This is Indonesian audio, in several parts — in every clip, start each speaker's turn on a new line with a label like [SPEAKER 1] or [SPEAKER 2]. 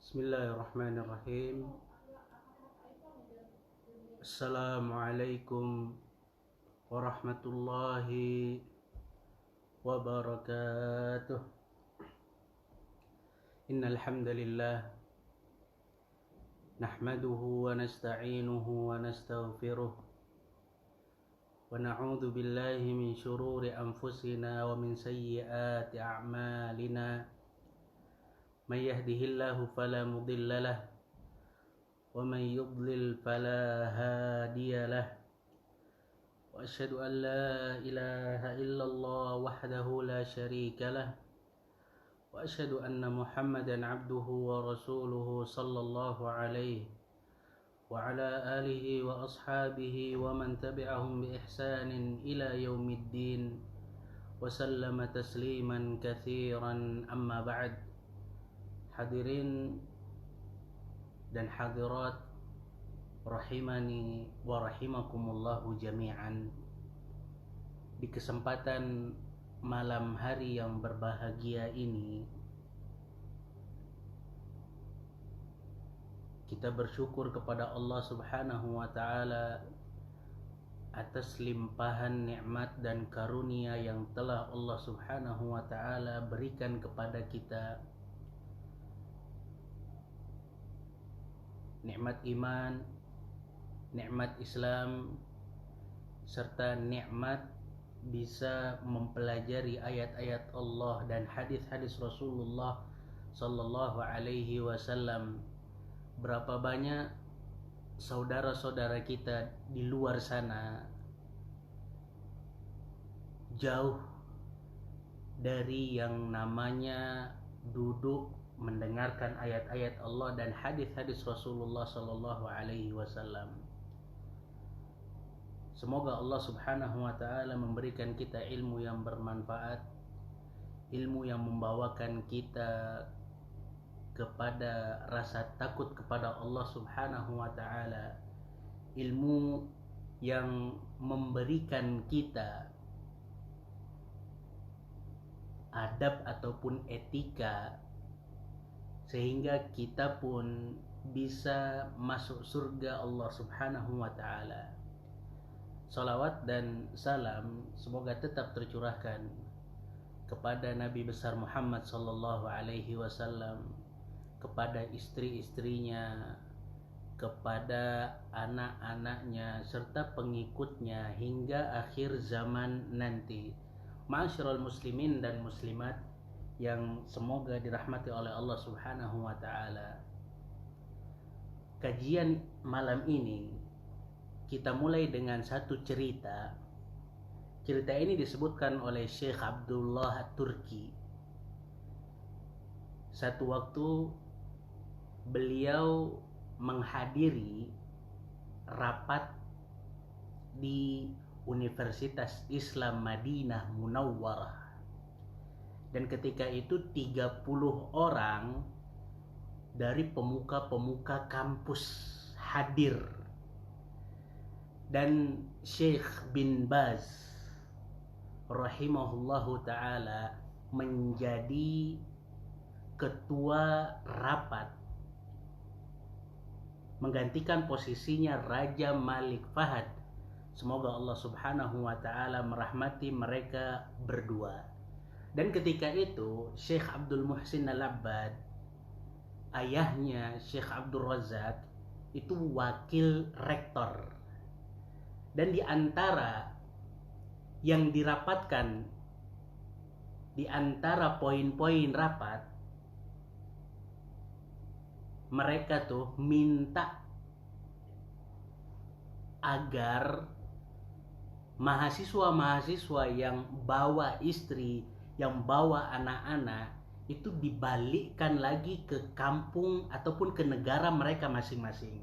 [SPEAKER 1] Bismillahirrahmanirrahim. Assalamualaikum warahmatullahi wabarakatuh. Innal hamdalillah nahmaduhu wa nasta'inuhu wa nastaghfiruh wa na'udzu billahi min shururi anfusina wa min sayyiati a'malina. من يهده الله فلا مضل له ومن يضلل فلا هادي له وأشهد أن لا إله إلا الله وحده لا شريك له وأشهد أن محمدا عبده ورسوله صلى الله عليه وعلى آله وأصحابه ومن تبعهم بإحسان إلى يوم الدين وسلم تسليما كثيرا. أما بعد. Hadirin dan hadirat rahimani wa rahimakumullahu jami'an. Di kesempatan malam hari yang berbahagia ini, kita bersyukur kepada Allah Subhanahu wa taala atas limpahan nikmat dan karunia yang telah Allah Subhanahu wa taala berikan kepada kita. Nikmat iman, nikmat Islam, serta nikmat bisa mempelajari ayat-ayat Allah dan hadis-hadis Rasulullah sallallahu alaihi wasallam. Berapa banyak saudara-saudara kita di luar sana jauh dari yang namanya duduk mendengarkan ayat-ayat Allah dan hadis-hadis Rasulullah sallallahu alaihi wasallam. Semoga Allah Subhanahu wa taala memberikan kita ilmu yang bermanfaat, ilmu yang membawakan kita kepada rasa takut kepada Allah Subhanahu wa taala, ilmu yang memberikan kita adab ataupun etika sehingga kita pun bisa masuk surga Allah Subhanahu wa taala. Salawat dan salam semoga tetap tercurahkan kepada Nabi besar Muhammad sallallahu alaihi wasallam, kepada istri-istrinya, kepada anak-anaknya serta pengikutnya hingga akhir zaman nanti. Ma'asyiral muslimin dan muslimat yang semoga dirahmati oleh Allah Subhanahu wa taala. Kajian malam ini kita mulai dengan satu cerita. Cerita ini disebutkan oleh Syekh Abdullah At-Turki. Satu waktu beliau menghadiri rapat di Universitas Islam Madinah Munawwarah. Dan ketika itu 30 orang dari pemuka-pemuka kampus hadir. Dan Syekh bin Baz rahimahullahu ta'ala menjadi ketua rapat, menggantikan posisinya Raja Malik Fahad. Semoga Allah Subhanahu wa ta'ala merahmati mereka berdua. Dan ketika itu Syekh Abdul Muhsin Al-Abbad, ayahnya Syekh Abdul Razak, itu wakil rektor. Dan di antara yang dirapatkan, di antara poin-poin rapat, mereka tuh minta agar mahasiswa-mahasiswa yang bawa istri, yang bawa anak-anak itu dibalikkan lagi ke kampung ataupun ke negara mereka masing-masing.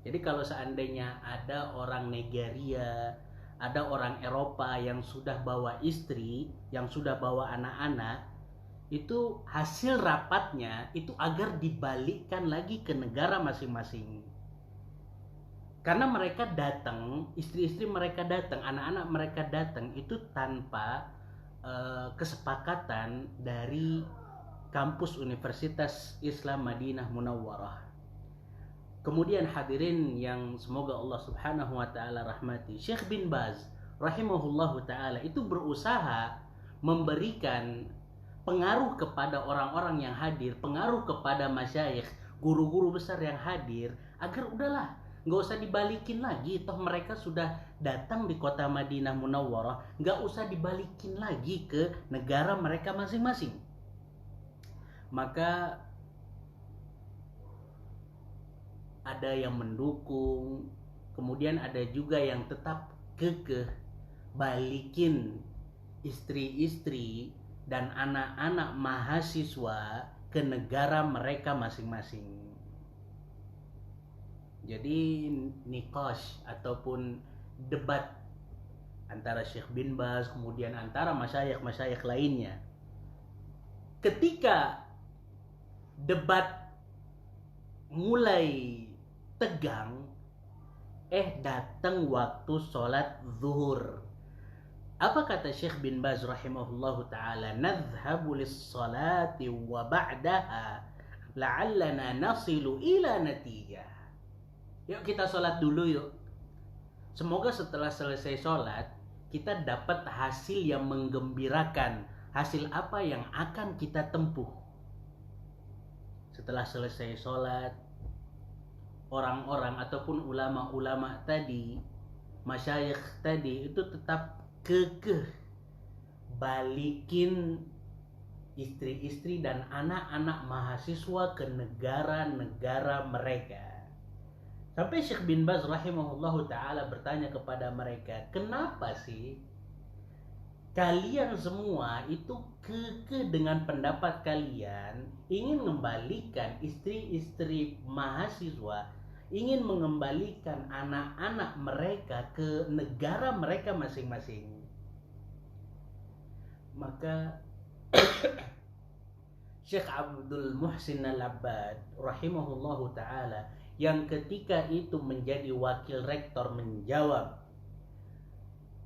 [SPEAKER 1] Jadi kalau seandainya ada orang Nigeria, ada orang Eropa yang sudah bawa istri, yang sudah bawa anak-anak, itu hasil rapatnya itu agar dibalikkan lagi ke negara masing-masing. Karena mereka datang, istri-istri mereka datang, anak-anak mereka datang itu tanpa kesepakatan dari kampus Universitas Islam Madinah Munawwarah. Kemudian hadirin yang semoga Allah Subhanahu wa taala rahmati, Syekh bin Baz rahimahullahu taala itu berusaha memberikan pengaruh kepada orang-orang yang hadir, pengaruh kepada masyayikh, guru-guru besar yang hadir, agar udahlah nggak usah dibalikin lagi, toh mereka sudah datang di kota Madinah Munawwarah, nggak usah dibalikin lagi ke negara mereka masing-masing. Maka ada yang mendukung, kemudian ada juga yang tetap kekeh balikin istri-istri dan anak-anak mahasiswa ke negara mereka masing-masing. Jadi nikosh ataupun debat antara Syekh bin Baz kemudian antara masyayikh-masyayikh lainnya. Ketika debat mulai tegang, datang waktu sholat zuhur. Apa kata Syekh bin Baz rahimahullahu ta'ala? Nadhhabu lis-salati wa ba'daha la'allana nasilu ila natijah. Yuk kita sholat dulu yuk. Semoga setelah selesai sholat kita dapat hasil yang menggembirakan. Hasil apa yang akan kita tempuh. Setelah selesai sholat, orang-orang ataupun ulama-ulama tadi, masyayikh tadi itu tetap kekeh balikin istri-istri dan anak-anak mahasiswa ke negara-negara mereka. Sampai Syekh bin Baz rahimahullahu ta'ala bertanya kepada mereka, kenapa sih kalian semua itu kekeh dengan pendapat kalian, ingin mengembalikan istri-istri mahasiswa, ingin mengembalikan anak-anak mereka ke negara mereka masing-masing? Maka Syekh Abdul Muhsin Al-Abbad rahimahullahu ta'ala yang ketika itu menjadi wakil rektor menjawab,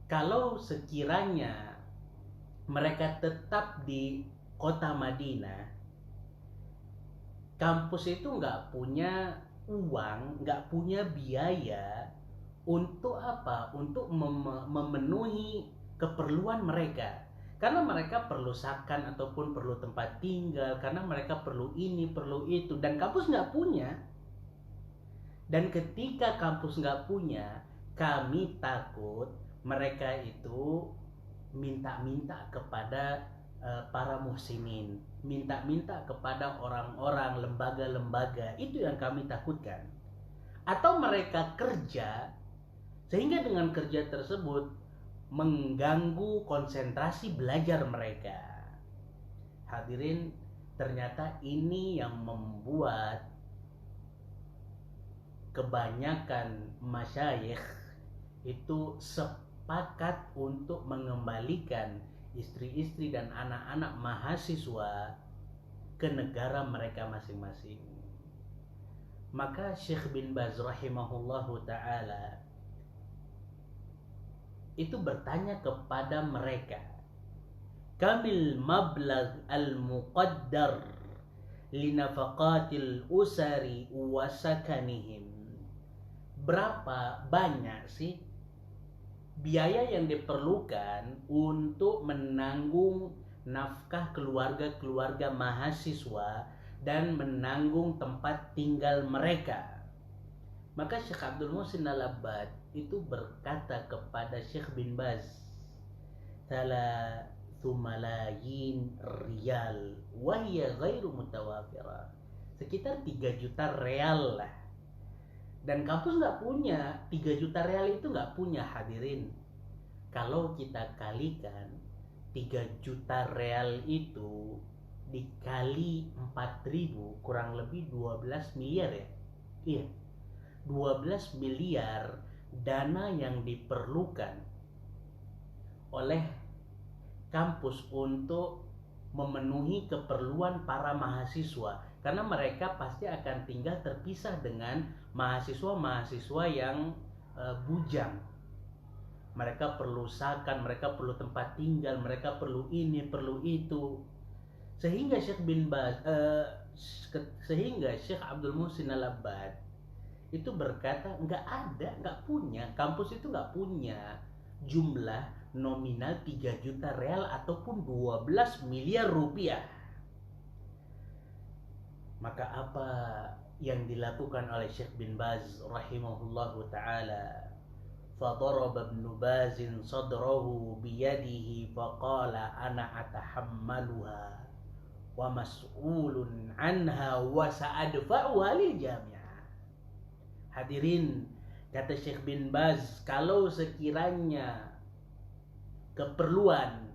[SPEAKER 1] kalau sekiranya mereka tetap di kota Madinah, kampus itu nggak punya uang, nggak punya biaya untuk apa? Untuk memenuhi keperluan mereka. Karena mereka perlu sakan ataupun perlu tempat tinggal, karena mereka perlu ini, perlu itu, dan kampus nggak punya. Dan ketika kampus nggak punya, kami takut mereka itu minta-minta kepada para muhsinin, minta-minta kepada orang-orang, lembaga-lembaga. Itu yang kami takutkan. Atau mereka kerja, sehingga dengan kerja tersebut mengganggu konsentrasi belajar mereka. Hadirin, ternyata ini yang membuat kebanyakan masyayikh itu sepakat untuk mengembalikan istri-istri dan anak-anak mahasiswa ke negara mereka masing-masing. Maka Syekh bin Baz rahimahullahu ta'ala itu bertanya kepada mereka, kamil mablagh al-muqaddar linafaqatil usari wa sakanihim. Berapa banyak sih biaya yang diperlukan untuk menanggung nafkah keluarga-keluarga mahasiswa dan menanggung tempat tinggal mereka? Maka Syekh Abdul Muhsin Al-Abbad itu berkata kepada Syekh bin Baz, 3 malayin riyal wa hiya ghairu mutawafirah. Sekitar 3 juta real lah. Dan kampus nggak punya 3 juta real, itu nggak punya. Hadirin, kalau kita kalikan 3 juta real itu dikali 4.000 kurang lebih 12 miliar ya. Iya, 12 miliar dana yang diperlukan oleh kampus untuk memenuhi keperluan para mahasiswa, karena mereka pasti akan tinggal terpisah dengan mahasiswa-mahasiswa yang bujang. Mereka perlu sakan, mereka perlu tempat tinggal, mereka perlu ini, perlu itu. Sehingga sehingga Syekh Abdul Muhsin Al-Abbad itu berkata nggak punya, kampus itu nggak punya jumlah nominal 3 juta real ataupun 12 miliar rupiah. Maka apa yang dilakukan oleh Syekh bin Baz rahimahullahu ta'ala? فضرب ابن باز صدره بيده فقال أنا أتحملها ومسؤول عنها وسأدفعها للجامعة. Hadirin, kata Syekh bin Baz, kalau sekiranya keperluan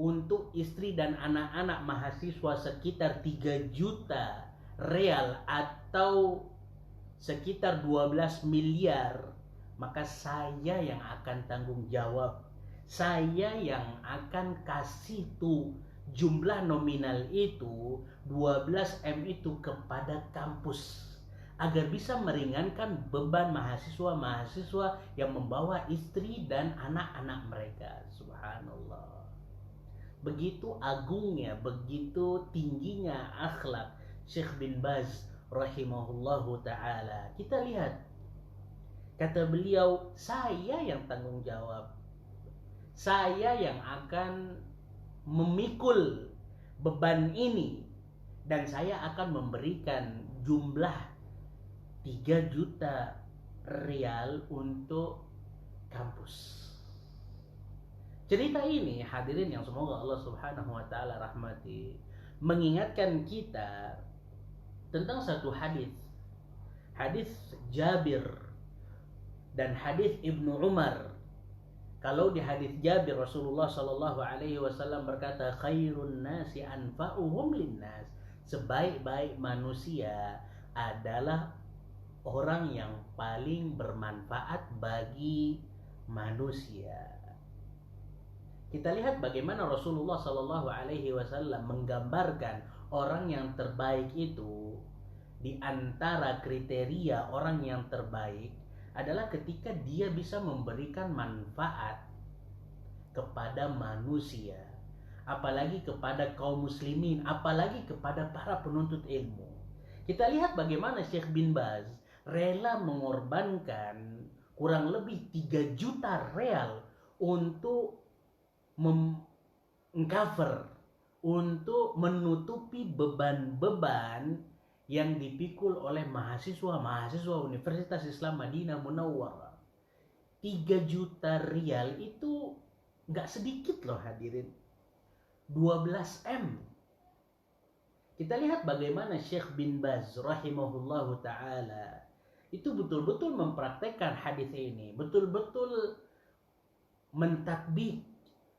[SPEAKER 1] untuk istri dan anak-anak mahasiswa sekitar 3 juta real atau sekitar 12 miliar, maka saya yang akan tanggung jawab. Saya yang akan kasih tuh jumlah nominal itu 12 M itu kepada kampus agar bisa meringankan beban mahasiswa-mahasiswa yang membawa istri dan anak-anak mereka. Subhanallah. Begitu agungnya, begitu tingginya akhlak Syekh bin Baz rahimahullahu ta'ala. Kita lihat, kata beliau, saya yang tanggung jawab. Saya yang akan memikul beban ini. Dan saya akan memberikan jumlah 3 juta real untuk kampus. Cerita ini, hadirin yang semoga Allah subhanahu wa ta'ala rahmati, mengingatkan kita tentang satu hadis. Hadis Jabir dan hadis Ibnu Umar. Kalau di hadis Jabir, Rasulullah sallallahu alaihi wasallam berkata, khairun nasi anfa'uhum linnas. Sebaik-baik manusia adalah orang yang paling bermanfaat bagi manusia. Kita lihat bagaimana Rasulullah sallallahu alaihi wasallam menggambarkan orang yang terbaik itu. Di antara kriteria orang yang terbaik adalah ketika dia bisa memberikan manfaat kepada manusia, apalagi kepada kaum muslimin, apalagi kepada para penuntut ilmu. Kita lihat bagaimana Syekh bin Baz rela mengorbankan kurang lebih 3 juta real untuk mengcover, untuk menutupi beban-beban yang dipikul oleh mahasiswa-mahasiswa Universitas Islam Madinah Munawwarah. 3 juta rial itu gak sedikit loh hadirin. 12 M. Kita lihat bagaimana Syekh bin Baz rahimahullahu ta'ala itu betul-betul mempraktekkan hadis ini, betul-betul mentatbik,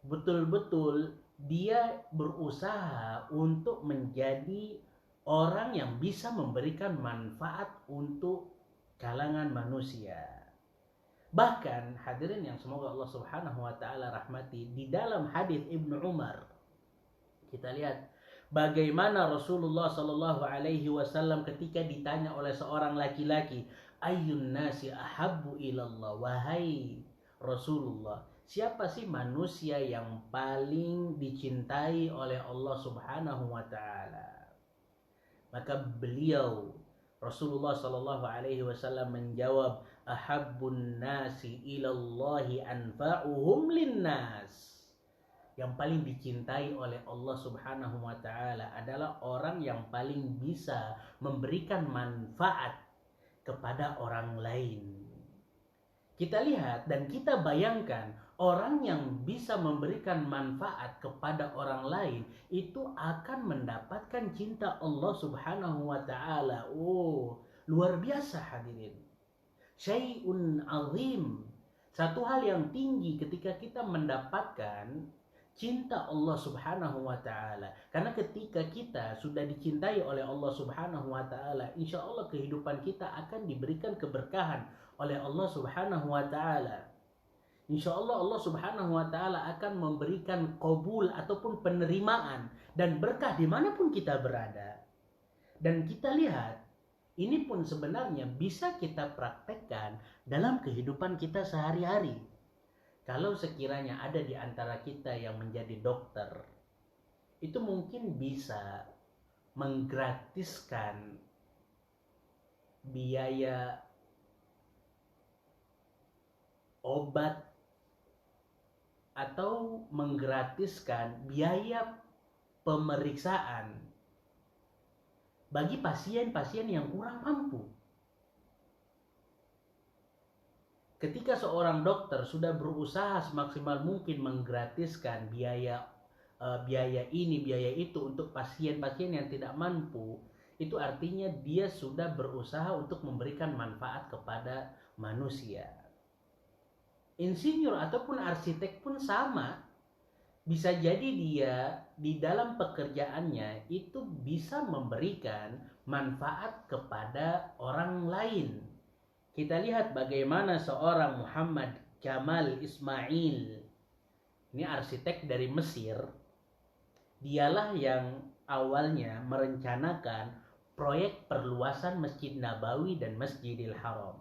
[SPEAKER 1] betul-betul dia berusaha untuk menjadi orang yang bisa memberikan manfaat untuk kalangan manusia. Bahkan hadirin yang semoga Allah subhanahu wa ta'ala rahmati, di dalam hadis Ibnu Umar kita lihat bagaimana Rasulullah sallallahu alaihi wasallam ketika ditanya oleh seorang laki-laki, ayyun nasi ahabbu ilallah, wahai Rasulullah, siapa sih manusia yang paling dicintai oleh Allah subhanahu wa ta'ala? Maka beliau Rasulullah sallallahu alaihi wasallam menjawab, ahabbun nasi ilallahi anfa'uhum linnas. Yang paling dicintai oleh Allah subhanahu wa ta'ala adalah orang yang paling bisa memberikan manfaat kepada orang lain. Kita lihat dan kita bayangkan, orang yang bisa memberikan manfaat kepada orang lain itu akan mendapatkan cinta Allah subhanahu wa ta'ala. Oh, luar biasa hadirin. Syai'un azim. Satu hal yang tinggi ketika kita mendapatkan cinta Allah subhanahu wa ta'ala. Karena ketika kita sudah dicintai oleh Allah subhanahu wa ta'ala, insya Allah kehidupan kita akan diberikan keberkahan oleh Allah subhanahu wa ta'ala. Insya Allah Allah subhanahu wa ta'ala akan memberikan qabul ataupun penerimaan dan berkah dimanapun kita berada. Dan kita lihat, ini pun sebenarnya bisa kita praktekkan dalam kehidupan kita sehari-hari. Kalau sekiranya ada di antara kita yang menjadi dokter, itu mungkin bisa menggratiskan biaya obat atau menggratiskan biaya pemeriksaan bagi pasien-pasien yang kurang mampu. Ketika seorang dokter sudah berusaha semaksimal mungkin menggratiskan biaya ini, biaya itu untuk pasien-pasien yang tidak mampu, itu artinya dia sudah berusaha untuk memberikan manfaat kepada manusia. Insinyur ataupun arsitek pun sama. Bisa jadi dia di dalam pekerjaannya itu bisa memberikan manfaat kepada orang lain. Kita lihat bagaimana seorang Muhammad Kamal Ismail, ini arsitek dari Mesir, dialah yang awalnya merencanakan proyek perluasan Masjid Nabawi dan Masjidil Haram.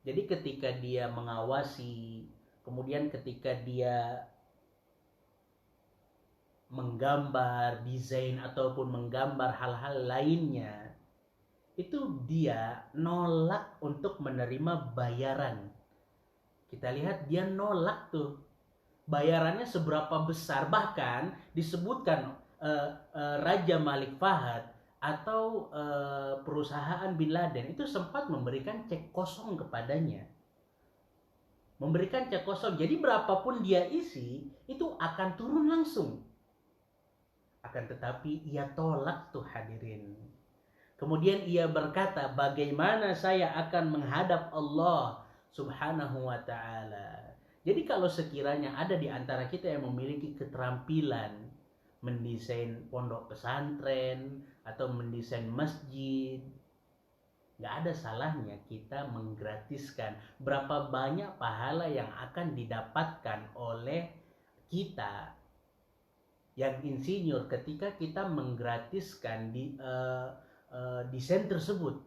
[SPEAKER 1] Jadi ketika dia mengawasi, kemudian ketika dia menggambar, desain ataupun menggambar hal-hal lainnya, itu dia nolak untuk menerima bayaran. Kita lihat dia nolak tuh. Bayarannya seberapa besar, bahkan disebutkan Raja Malik Fahad atau perusahaan Bin Laden itu sempat memberikan cek kosong kepadanya. Memberikan cek kosong. Jadi berapapun dia isi itu akan turun langsung. Akan tetapi ia tolak tuh hadirin. Kemudian ia berkata, bagaimana saya akan menghadap Allah Subhanahu wa ta'ala. Jadi kalau sekiranya ada di antara kita yang memiliki keterampilan mendesain pondok pesantren atau mendesain masjid, gak ada salahnya kita menggratiskan. Berapa banyak pahala yang akan didapatkan oleh kita yang insinyur ketika kita menggratiskan desain tersebut.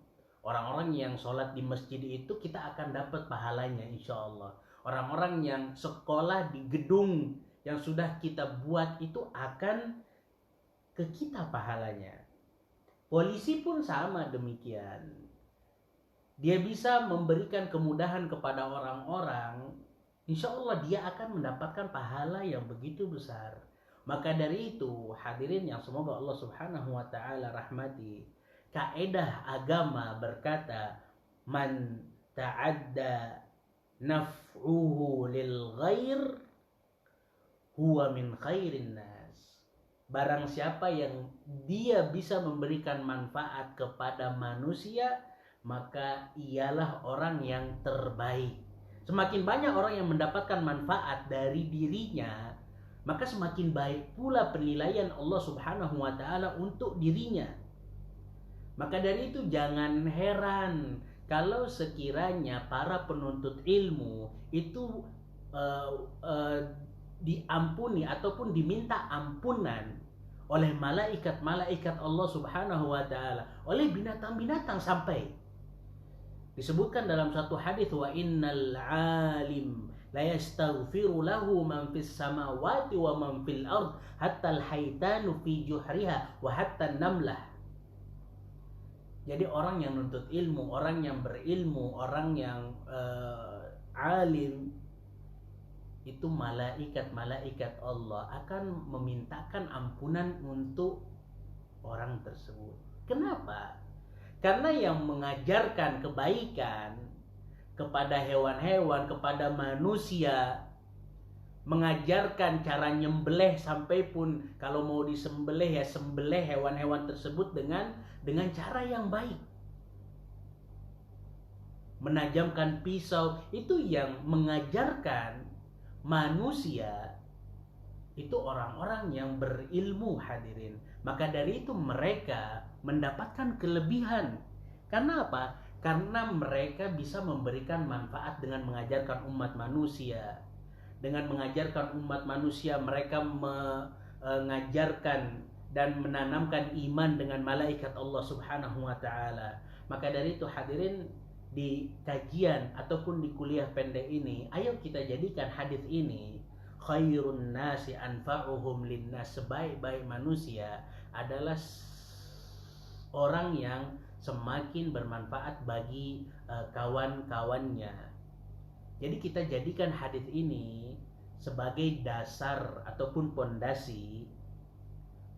[SPEAKER 1] Orang-orang yang sholat di masjid itu kita akan dapat pahalanya insya Allah. Orang-orang yang sekolah di gedung yang sudah kita buat itu akan ke kita pahalanya. Polisi pun sama demikian. Dia bisa memberikan kemudahan kepada orang-orang, insya Allah dia akan mendapatkan pahala yang begitu besar. Maka dari itu hadirin yang semoga Allah Subhanahu wa ta'ala rahmati, kaidah agama berkata, man ta'adda naf'uhu lil ghair huwa min khairin nas. Barang siapa yang dia bisa memberikan manfaat kepada manusia, maka ialah orang yang terbaik. Semakin banyak orang yang mendapatkan manfaat dari dirinya, maka semakin baik pula penilaian Allah Subhanahu wa ta'ala untuk dirinya. Maka dari itu jangan heran kalau sekiranya para penuntut ilmu itu diampuni ataupun diminta ampunan oleh malaikat-malaikat Allah Subhanahu wa ta'ala, oleh binatang-binatang, sampai disebutkan dalam satu hadis, wa innal alim la yastaghfiru lahu man fis samawati wa man fil ard hatta al haytanu fi juhriha wa hatta an-namlah. Jadi orang yang nuntut ilmu, orang yang berilmu, orang yang alim, itu malaikat-malaikat Allah akan memintakan ampunan untuk orang tersebut. Kenapa? Karena yang mengajarkan kebaikan kepada hewan-hewan, kepada manusia, mengajarkan cara nyembelih, sampai pun kalau mau disembelih ya sembelih hewan-hewan tersebut dengan cara yang baik. Menajamkan pisau, itu yang mengajarkan manusia itu orang-orang yang berilmu hadirin. Maka dari itu mereka mendapatkan kelebihan. Karena apa? Karena mereka bisa memberikan manfaat dengan mengajarkan umat manusia. Dengan mengajarkan umat manusia, mereka mengajarkan dan menanamkan iman dengan malaikat Allah Subhanahu wa ta'ala. Maka dari itu hadirin, di kajian ataupun di kuliah pendek ini, ayo kita jadikan hadis ini khairun nasi anfa'uhum linnas, sebaik-baik manusia adalah orang yang semakin bermanfaat bagi kawan-kawannya. Jadi kita jadikan hadis ini sebagai dasar ataupun pondasi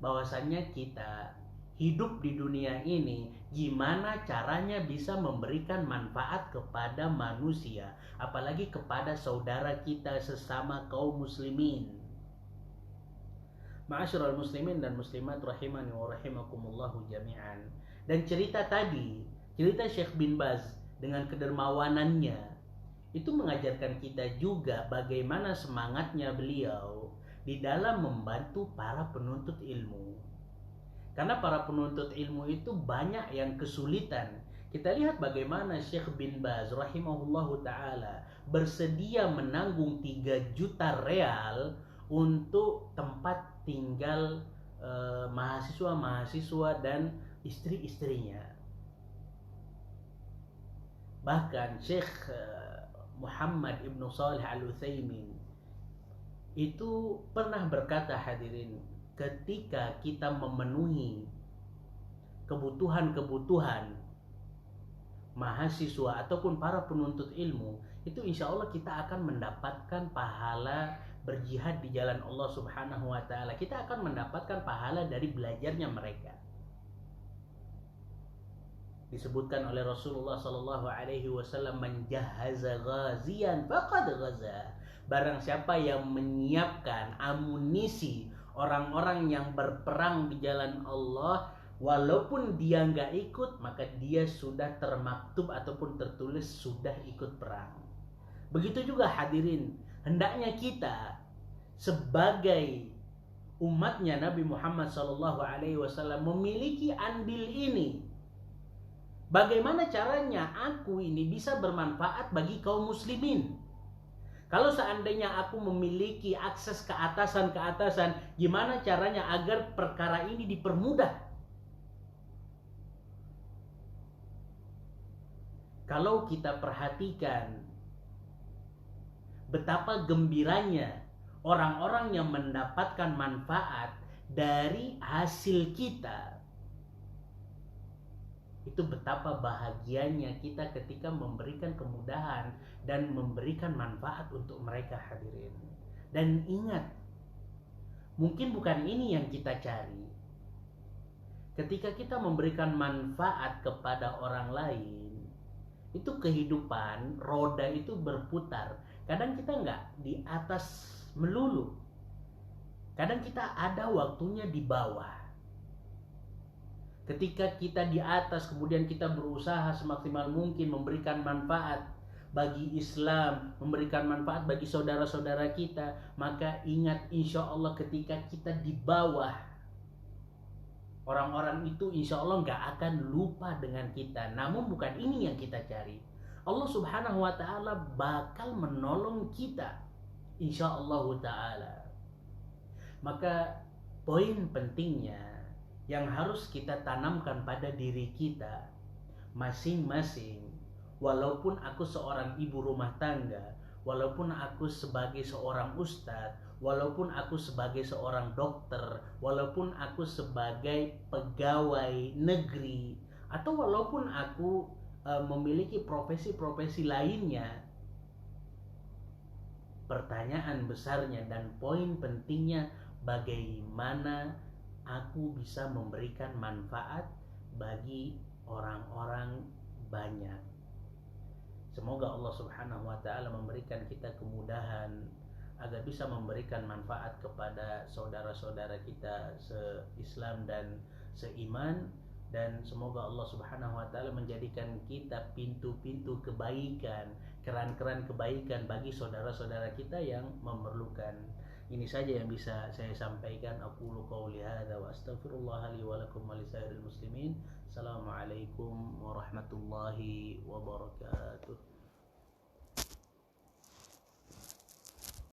[SPEAKER 1] bahwasannya kita hidup di dunia ini gimana caranya bisa memberikan manfaat kepada manusia, apalagi kepada saudara kita sesama kaum muslimin. Ma'asyiral muslimin dan muslimat rahimani wa rahimakumullahu jami'an. Dan cerita tadi, cerita Syekh bin Baz dengan kedermawanannya itu mengajarkan kita juga bagaimana semangatnya beliau di dalam membantu para penuntut ilmu. Karena para penuntut ilmu itu banyak yang kesulitan. Kita lihat bagaimana Syekh bin Baz rahimahullahu ta'ala bersedia menanggung 3 juta real untuk tempat tinggal mahasiswa-mahasiswa dan istri-istrinya. Bahkan Syekh Muhammad ibn Shalih Al-Utsaimin itu pernah berkata, hadirin, ketika kita memenuhi kebutuhan-kebutuhan mahasiswa ataupun para penuntut ilmu, itu insya Allah kita akan mendapatkan pahala berjihad di jalan Allah Subhanahu wa ta'ala. Kita akan mendapatkan pahala dari belajarnya mereka. Disebutkan oleh Rasulullah sallallahu alaihi wasallam, "Man jahaza ghaziyan faqad ghaza." Barang siapa yang menyiapkan amunisi orang-orang yang berperang di jalan Allah, walaupun dia nggak ikut, maka dia sudah termaktub ataupun tertulis sudah ikut perang. Begitu juga hadirin, hendaknya kita sebagai umatnya Nabi Muhammad SAW memiliki andil ini. Bagaimana caranya aku ini bisa bermanfaat bagi kaum muslimin? Kalau seandainya aku memiliki akses ke atasan, gimana caranya agar perkara ini dipermudah? Kalau kita perhatikan betapa gembiranya orang-orang yang mendapatkan manfaat dari hasil kita, itu betapa bahagianya kita ketika memberikan kemudahan dan memberikan manfaat untuk mereka, hadirin. Dan ingat, mungkin bukan ini yang kita cari. Ketika kita memberikan manfaat kepada orang lain, itu kehidupan, roda itu berputar. Kadang kita nggak di atas melulu, kadang kita ada waktunya di bawah. Ketika kita di atas, kemudian kita berusaha semaksimal mungkin memberikan manfaat bagi Islam, memberikan manfaat bagi saudara-saudara kita, maka ingat, insya Allah ketika kita di bawah, orang-orang itu insya Allah nggak akan lupa dengan kita. Namun bukan ini yang kita cari. Allah Subhanahu wa ta'ala bakal menolong kita, insya Allah ta'ala. Maka poin pentingnya yang harus kita tanamkan pada diri kita masing-masing, walaupun aku seorang ibu rumah tangga, walaupun aku sebagai seorang ustadz, walaupun aku sebagai seorang dokter, walaupun aku sebagai pegawai negeri, atau walaupun aku memiliki profesi-profesi lainnya, pertanyaan besarnya dan poin pentingnya, bagaimana aku bisa memberikan manfaat bagi orang-orang banyak. Semoga Allah Subhanahu wa ta'ala memberikan kita kemudahan agar bisa memberikan manfaat kepada saudara-saudara kita se-Islam dan seiman, dan semoga Allah Subhanahu wa ta'ala menjadikan kita pintu-pintu kebaikan, keran-keran kebaikan bagi saudara-saudara kita yang memerlukan. Ini saja yang bisa saya sampaikan. Aqulu qouli hadza wa astaghfirullah li wa lakum wa lisairil muslimin. Assalamualaikum warahmatullahi wabarakatuh.